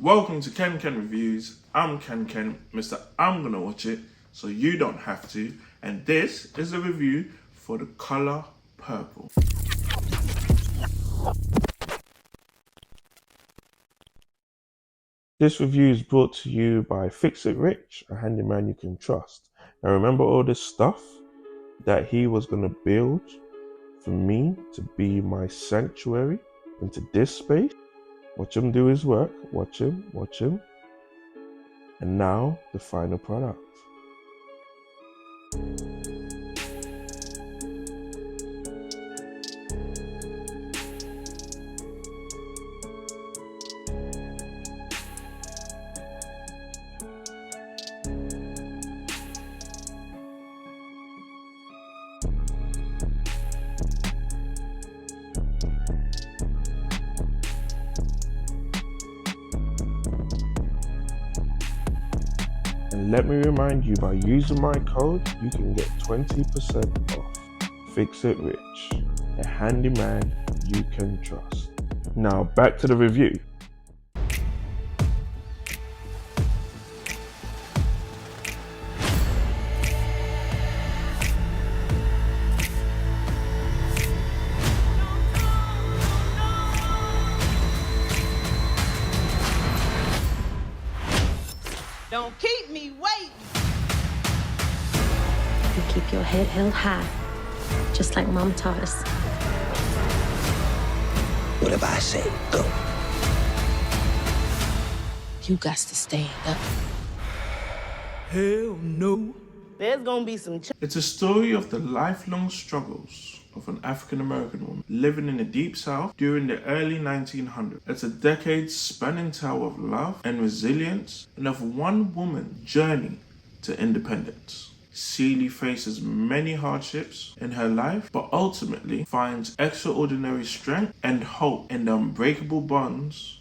Welcome to KenKenReviews. I'm KenKen, Mr. I'm gonna watch it, so you don't have to. And this is a review for the color purple. This review is brought to you by Fix It Rich, a handyman you can trust. Now remember all this stuff that he was gonna build for me to be my sanctuary into this space? Watch him do his work, watch him. And now, the final product. And let me remind you, by using my code, you can get 20% off. Fix It Rich, a handyman you can trust. Now back to the review. Don't keep me waiting. You keep your head held high, just like Mom taught us. Whatever I say, go. You got to stand up. Hell no. There's gonna be some It's a story of the lifelong struggles of an African-American woman living in the Deep South during the early 1900s. It's a decade-spanning tale of love and resilience and of one woman's journey to independence. Celie faces many hardships in her life, but ultimately finds extraordinary strength and hope in the unbreakable bonds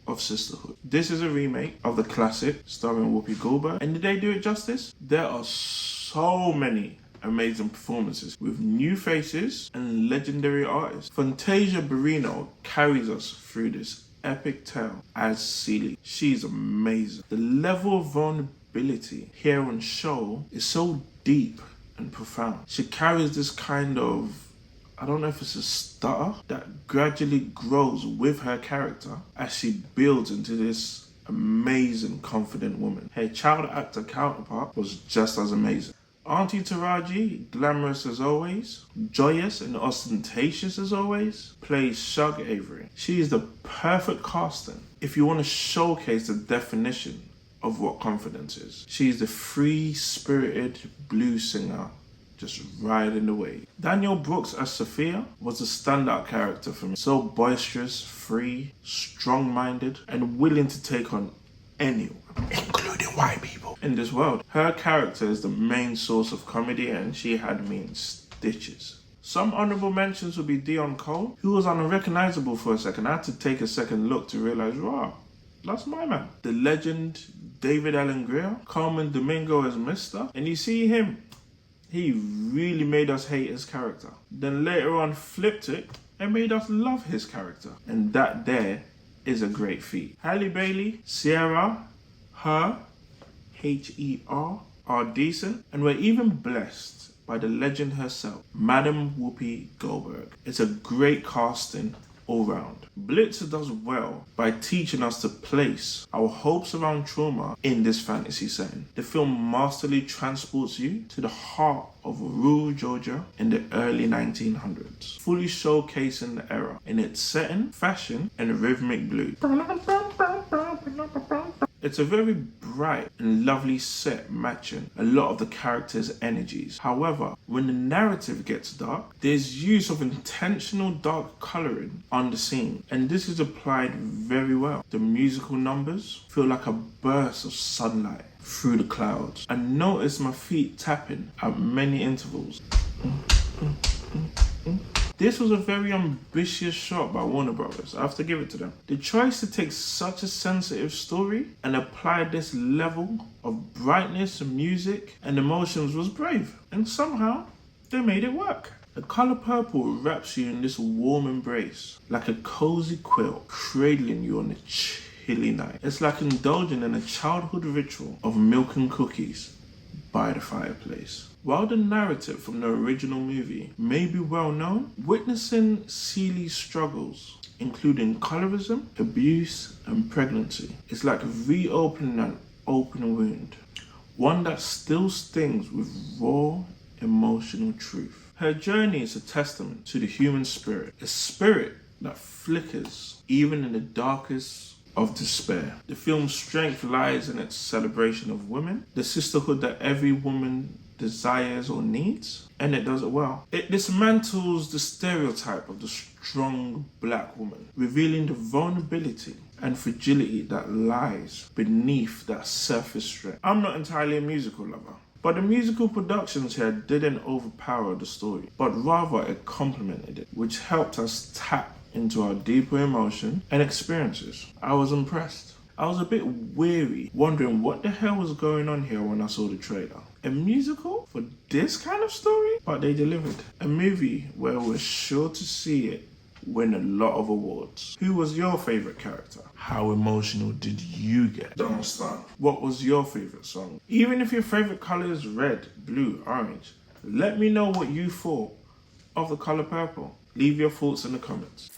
of sisterhood. This is a remake of the classic starring Whoopi Goldberg, and did they do it justice? There are so many amazing performances with new faces and legendary artists. Fantasia Barrino carries us through this epic tale as Celie. She's amazing. The level of vulnerability here on show is so deep and profound. She carries this kind of, I don't know if it's a stutter, that gradually grows with her character as she builds into this amazing, confident woman. Her child actor counterpart was just as amazing. Auntie Taraji, glamorous as always, joyous and ostentatious as always, plays Shug Avery. She is the perfect casting if you want to showcase the definition of what confidence is. She is the free-spirited blues singer just riding the wave. Danielle Brooks as Sophia was a standout character for me. So boisterous, free, strong-minded, and willing to take on anyone, including white people, in this world. Her character is the main source of comedy, and she had me in stitches. Some honorable mentions would be Dion Cole, who was unrecognizable for a second. I had to take a second look to realize, wow, that's my man. The legend David Allen Greer, Carmen Domingo as Mr. And you see him, he really made us hate his character. Then later on flipped it and made us love his character. And that there is a great feat. Halle Bailey, Sierra, her, H-E-R, are decent. And we're even blessed by the legend herself, Madam Whoopi Goldberg. It's a great casting all round. Blitzer does well by teaching us to place our hopes around trauma in this fantasy setting. The film masterfully transports you to the heart of rural Georgia in the early 1900s, fully showcasing the era in its setting, fashion, and rhythmic blues. It's a very bright and lovely set matching a lot of the characters' energies. However, when the narrative gets dark, there's use of intentional dark colouring on the scene, and this is applied very well. The musical numbers feel like a burst of sunlight through the clouds. I noticed my feet tapping at many intervals. This was a very ambitious shot by Warner Brothers. I have to give it to them. The choice to take such a sensitive story and apply this level of brightness and music and emotions was brave. And somehow, they made it work. The color purple wraps you in this warm embrace, like a cozy quilt, cradling you on the hilly night. It's like indulging in a childhood ritual of milk and cookies by the fireplace. While the narrative from the original movie may be well known, witnessing Ceelie's struggles, including colorism, abuse, and pregnancy, is like reopening an open wound, one that still stings with raw, emotional truth. Her journey is a testament to the human spirit, a spirit that flickers even in the darkest of despair. The film's strength lies in its celebration of women, the sisterhood that every woman desires or needs, and it does it well. It dismantles the stereotype of the strong black woman, revealing the vulnerability and fragility that lies beneath that surface strength. I'm not entirely a musical lover, but the musical productions here didn't overpower the story, but rather it complemented it, which helped us tap into our deeper emotion and experiences. I was impressed. I was a bit weary, wondering what the hell was going on here when I saw the trailer. A musical for this kind of story? But they delivered. A movie where we're sure to see it win a lot of awards. Who was your favourite character? How emotional did you get? Don't stop. What was your favourite song? Even if your favourite colour is red, blue, orange, let me know what you thought of the colour purple. Leave your thoughts in the comments.